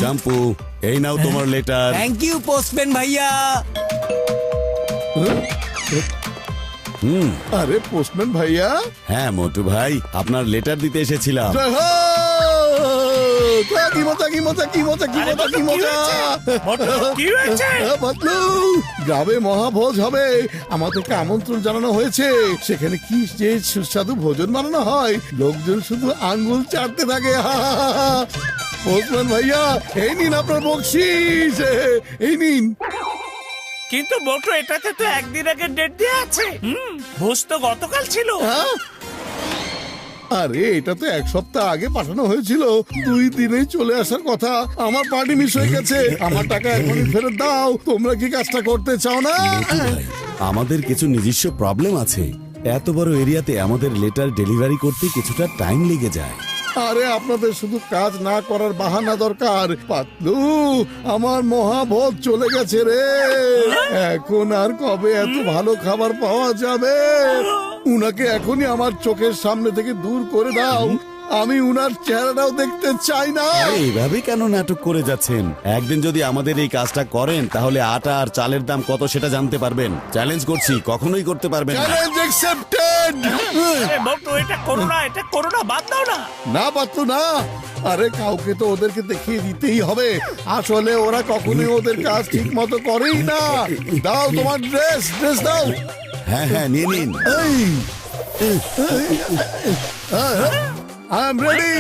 জাম্পু, এই নাও তোমার letter. Thank you postman ভাইয়া। আরে পোস্টম্যান ভাইয়া, হ্যাঁ মোটু ভাই, আপনার লেটার দিতে এসেছিলাম। জয় হো! কি মজা, কি মজা, কি মজা, কি মজা, কি মজা! বাতলু, গ্রামে মহাভোজ হবে, আমাদেরকে আমন্ত্রণ জানানো হয়েছে। সেখানে কি যে সুস্বাদু ভোজন বানানো হয়, লোকজন শুধু আঙ্গুল চাটতে থাকে। পোস্টম্যান ভাইয়া, এই নিন আপনার বকশিস, এই নিন। কিন্তু মোটো এটাতে তো একদিন আগে ডেট দেওয়া আছে। ভোজ তো গতকাল ছিল। আরে এটা তো এক সপ্তাহ আগে পাঠানো হয়েছিল, 2 দিনেই চলে আসার কথা। আমার পার্টি মিস হয়ে গেছে, আমার টাকা এখনই ফেরত দাও। তোমরা কি কাজটা করতে চাও না? মোটু ভাই, আমাদের কিছু নিজস্ব প্রবলেম আছে। এত বড় এরিয়াতে আমাদের লেটার ডেলিভারি করতে কিছুটা টাইম লেগে যায়। আরে আপনাদের শুধু কাজ না করার বাহানা দরকার। পাতলু, আমার মহাভোজ চলে গেছে রে। এখন আর কবে এত ভালো খাবার পাওয়া যাবে? উনাকে এখনই আমার চোখের সামনে থেকে দূর করে দাও। আমি উনার চেহারাটাও দেখতে চাই না। এইভাবে কেন নাটক করে যাচ্ছেন? একদিন যদি আমাদের এই কাজটা করেন, তাহলে আটা আর চালের দাম কত সেটা জানতে পারবেন। চ্যালেঞ্জ করছি, কখনোই করতে পারবেন না। Challenge accepted. মোটো এটা করো না, এটা করো না, বাদ দাও না। না পাতলু না, আরে কাউকে তো ওদেরকে দেখিয়ে দিতেই হবে। আসলে ওরা কখনোই ওদের কাজ ঠিক মতো করেই না। দাও তোমার ড্রেস দাও। হ্যাঁ হ্যাঁ, নিয়ে নিন। I am ready.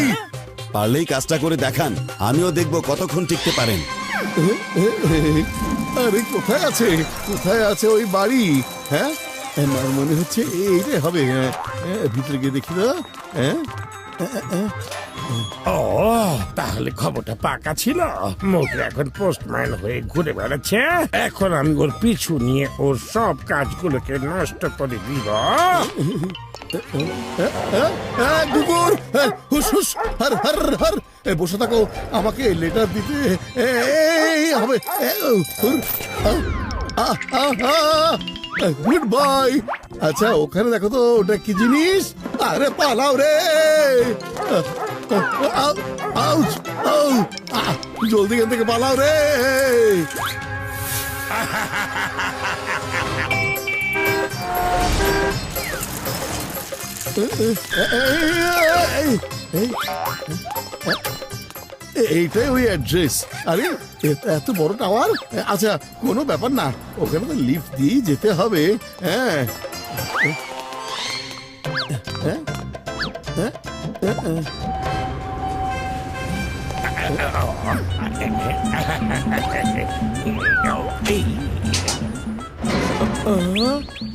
পারলেই কাজটা করে দেখান, আমিও দেখবো কতক্ষণ টিকতে পারেন। আরে কোথায় আছে ওই বাড়ি? হ্যাঁ, আমার মনে হচ্ছে এইটাই হবে। ভিতরে গিয়ে দেখি তো। ও, তাহলে খবরটা পাকা ছিল। মোটু এখন পোস্টম্যান হয়ে ঘুরে বেড়াচ্ছে। এখন আমি ওর পিছু নিয়ে ওর সব কাজগুলোকে নষ্ট করে দিব। কুকুর, হুস হুস, হর হর হর, বসে থাকো, আমাকে লেটার দিতে হবে। Good bye. আচ্ছা, ওখানে দেখো তো, ওটা কি জিনিস? আরে পালাও রে! জলদি এখান থেকে পালাও রে! এইটাই ওই অ্যাড্রেস। আরে এত বড় টাওয়ার। আচ্ছা, কোনো ব্যাপার না, ওখানে তো লিফট দিয়ে যেতে হবে। হ্যাঁ,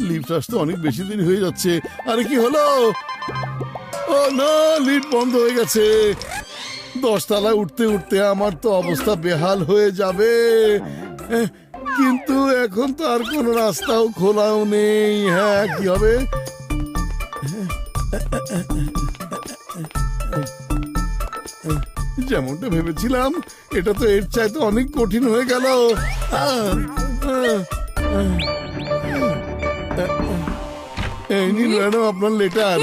লিফট আসতে অনেক বেশি দিন হয়ে যাচ্ছে। আরে কি হলো? ও না, লিফট বন্ধ হয়ে গেছে। 10 তলায় উঠতে উঠতে আমার তো অবস্থা বেহাল হয়ে যাবে। কিন্তু এখন তো আর কোনো রাস্তাও খোলাও নেই। হ্যাঁ, কি হবে? যেমনটা ভেবেছিলাম, এটা তো এর চাইতে অনেক কঠিন হয়ে গেল। এই নিন ম্যাডাম আপনার লেটার।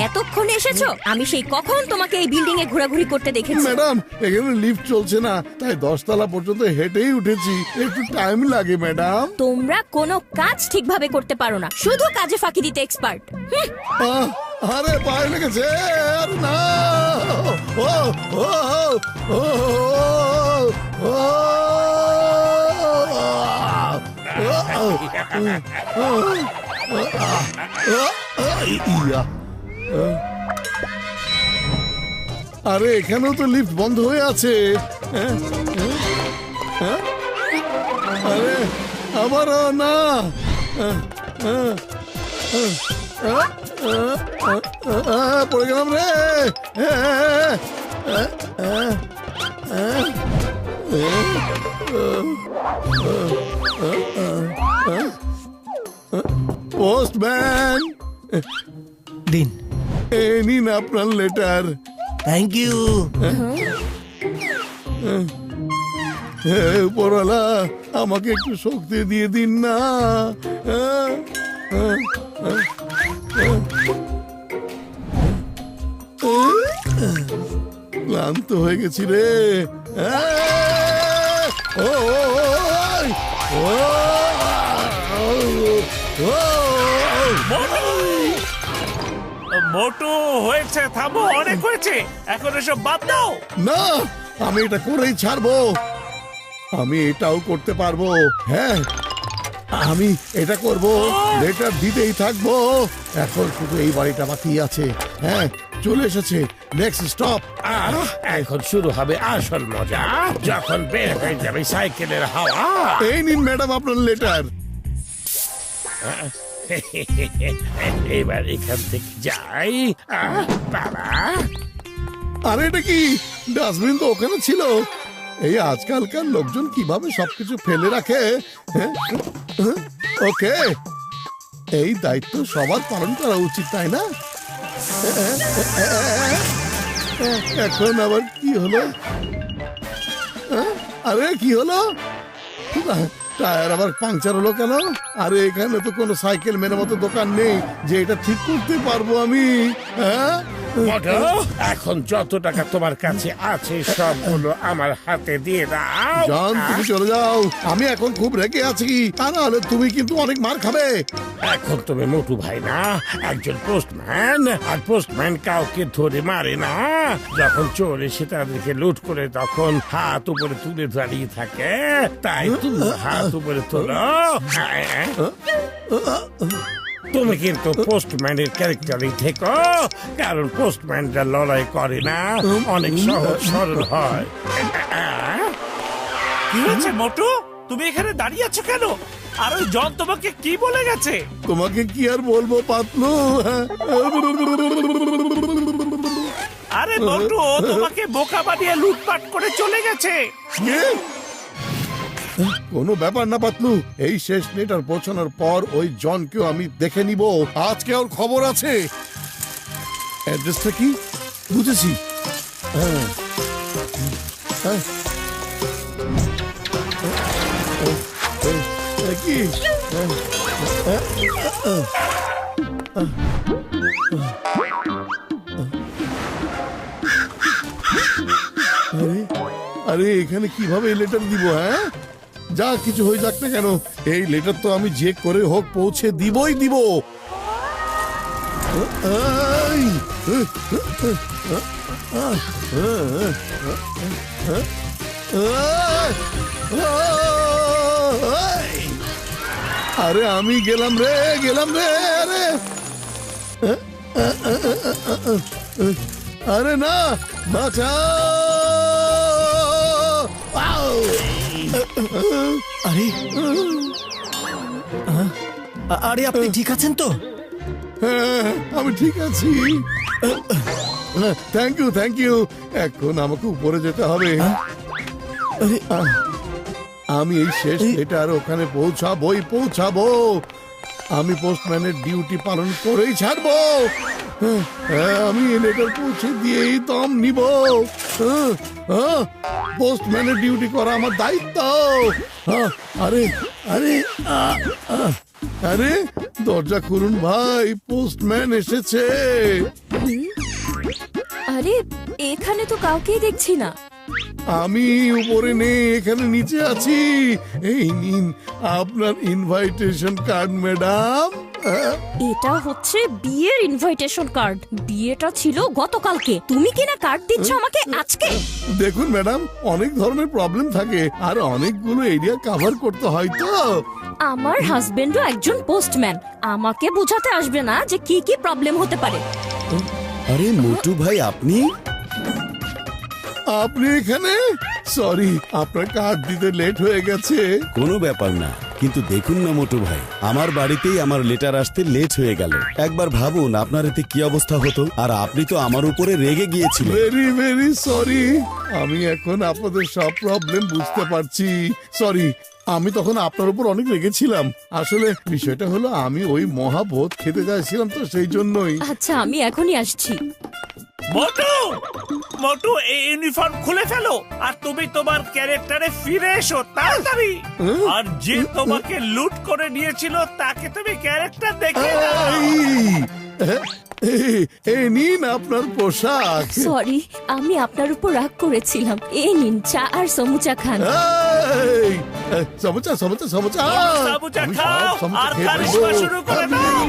এতক্ষণে এসেছো? আমি সেই কখন তোমাকে এই বিল্ডিং এ ঘোরাঘুরি করতে দেখেছি। ম্যাডাম, এখানে লিফট চলছে না, তাই 10 তলা পর্যন্ত হেঁটেই উঠেছি। একটু টাইম লাগে ম্যাডাম। তোমরা কোনো কাজ ঠিকভাবে করতে পারো না, শুধু কাজে ফাঁকি দিতে এক্সপার্ট। আরে পায়ে লেগেছে। আরে না! ও ও ও আরে এখানেও তো লিফট বন্ধ হয়ে আছে। আরে আবারও না। পড়ে গেলাম রে। পোস্টম্যান, দিন। এই নিন আপনার লেটার। Thank you. উপরওয়ালা, আমাকে একটু শক্তি দিয়ে দিন না। ক্লান্ত হয়ে গেছি রে। ও, ও, ও, ও, ও, মোটু মোটু হয়েছে, থামো, অনেক হয়েছে, এখন এসব বাদ দাও। না, আমি এটা করেই ছাড়বো। আমি এটাও করতে পারবো। হ্যাঁ, আমি এটা করব, লেটার দিতেই থাকবো। এখন শুধু এই বাড়িটা বাকি আছে। হ্যাঁ, চলে এসেছে নেক্সট স্টপ। এখন শুরু হবে আসল মজা, যখন বের হয়ে যাবে সাইকেলের হাওয়া। এই নিন ম্যাডাম আপনার লেটার। এবার এখান থেকে যাই। বাবা, আরে এটা কি? ডাস্টবিন তো ওখানে ছিল। এই আজকালকার লোকজন কিভাবে সবকিছু ফেলে রাখে। হ্যাঁ, ওকে, এই দায়িত্ব সবার পালন করা উচিত, তাই না? এখন আবার কি হলো? আরে কি হলো? টায়ার আবার পাংচার হলো কেন? আরে এখানে তো কোনো সাইকেল মেরামতের দোকান নেই যে এটা ঠিক করতে পারবো আমি। হ্যাঁ, মোটু, এখন যত টাকা তোমার কাছে আছে সবগুলো আমার হাতে দিয়ে দাও। জান, তুমি চলে যাও। আমি এখন খুব রেগে আছি, তা নাহলে তুমি কিন্তু অনেক মার খাবে। এখন তুমি মোটু ভাই না, একজন পোস্টম্যান, আর পোস্টম্যান কাউকে ধরে মারে না। যখন চোর এসে তাদেরকে লুট করে তখন হাত উপরে তুলে দাঁড়িয়ে থাকে, তাই তুমি হাত উপরে তোলো। তুমি কিন্তু পোস্টম্যানের ক্যারেক্টারই থেকো, কারণ পোস্টম্যানরা লড়াই করে না, অনেক সহজ সরল হয়। কি হয়েছে মোটু, তুমি এখানে দাঁড়িয়ে আছো কেন? আর ওই জন তোমাকে কি বলে গেছে? তোমাকে কি আর বলবো পাতলু। আরে মোটু, ও তোমাকে বোকা বানিয়ে লুটপাট করে চলে গেছে। কি? কোনো ব্যাপার না পাতলু, এই শেষ লেটার পৌঁছানোর পর ওই জনকেও আমি দেখে নিব। আজকে ওর খবর আছে। অ্যাড্রেসটা কি? বুঝেছি। হ্যাঁ, হ্যাঁ, কি? আরে এখানে কিভাবে লেটার দিব? হ্যাঁ, যা কিছু হয়ে যাক না কেন, এই লেটার তো আমি যে করে হোক পৌঁছে দিবই দিব। আরে আমি গেলাম রে, গেলাম রে। আরে আরে না, বাঁচাও। আরে আরে আপনি ঠিক আছেন তো? হ্যাঁ, আমি ঠিক আছি। Thank you, thank you. এখন আমাকে উপরে যেতে হবে। আমি এই শেষ লেটার ওখানে পৌঁছাবো। আমি পোস্টম্যানের ডিউটি পালন করেই ছাড়বো। হ্যাঁ, আমি এই লেটার পৌঁছে দিয়েই দম নিব। পোস্টম্যানের ডিউটি করা আমার দায়িত্ব। আরে আরে আরে দরজা খুলুন ভাই, পোস্টম্যান এসেছে। আরে এখানে তো কাউকেই দেখছি না। আমি উপরে নেই, এখানে নিচে আছি। এই নিন আপনার ইনভাইটেশন কার্ড ম্যাডাম। এটা হচ্ছে বিয়ের ইনভাইটেশন কার্ড। বিয়েটা ছিল গতকালকে, তুমি কিনা কার্ড দিচ্ছ আমাকে আজকে? দেখুন ম্যাডাম, অনেক ধরনের প্রবলেম থাকে আর অনেকগুলো এরিয়া কভার করতে হয় তো। আমার হাজবেন্ডও একজন পোস্টম্যান, আমাকে বোঝাতে আসবে না যে কি কি প্রবলেম হতে পারে। আরে মোটু ভাই, আপনি আপনি এখানে? সরি, আপনার কার্ড দিতে লেট হয়ে গেছে। কোনো ব্যাপার না, কিন্তু দেখুন না মোটু ভাই, আমার বাড়িতেই আমার লেটার আসতে লেট হয়ে গেল। একবার ভাবুন আপনার এতে কি অবস্থা হতো। আর আপনি তো আমার উপরে রেগে গিয়েছিলেন। Very very sorry. আমি এখন আপনাদের সব প্রবলেম বুঝতে পারছি। সরি, আমি তখন আপনার উপর অনেক রেগেছিলাম। আসলে বিষয়টা হলো আমি ওই মহাবোধ খেতে যাচ্ছিলাম তো, সেই জন্যই। আচ্ছা, আমি এখনই আসছি। মোটু মোটু, এই ইউনিফর্ম খুলে ফেলো আর তুমি তোমার ক্যারেক্টারে ফিরে এসো তাড়াতাড়ি। আর যে তোমাকে লুট করে নিয়েছিল তাকে তুমি ক্যারেক্টার দেখে নাও। এই নিন আপনার পোশাক। সরি, আমি আপনার উপর রাগ করেছিলাম। এই নিন চা আর সমুচা খান। এই, সমুচা সমুচা সমুচা সমুচা আমি খাও, সব সমুচা আর খেয়ে কারিশমা ফেলবো। শুরু করে দাও।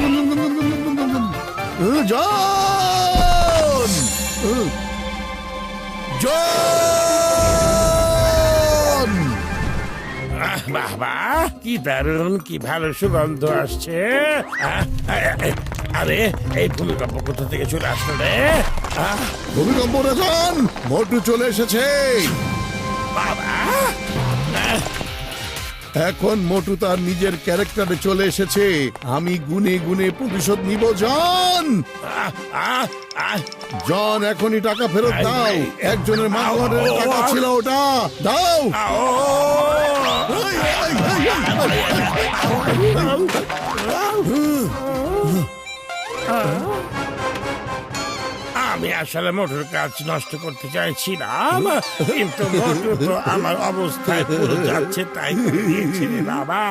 জন! জন! বাহ বাহ, কি দারুণ, কি ভালো সুগন্ধ আসছে। আরে এই ভূমিকম্প কোথা থেকে চলে আসলো রে? ভূমিকম্প রে জন! মোটু চলে এসেছে। বাবা, এখন মোটু তার নিজের ক্যারেক্টারে চলে এসেছে। আমি গুনে গুনে প্রতিশোধ নিব। জন! জন, এখনই টাকা ফেরত দাও। একজনের মানবরের টাকা ছিল ওটা। দাও। আমি আসলে মোটর কাজ নষ্ট করতে চাইছিলাম, কিন্তু মোটর তো আমার অবস্থায় পুরো যাচ্ছে তাই করে দিয়েছে রে বাবা।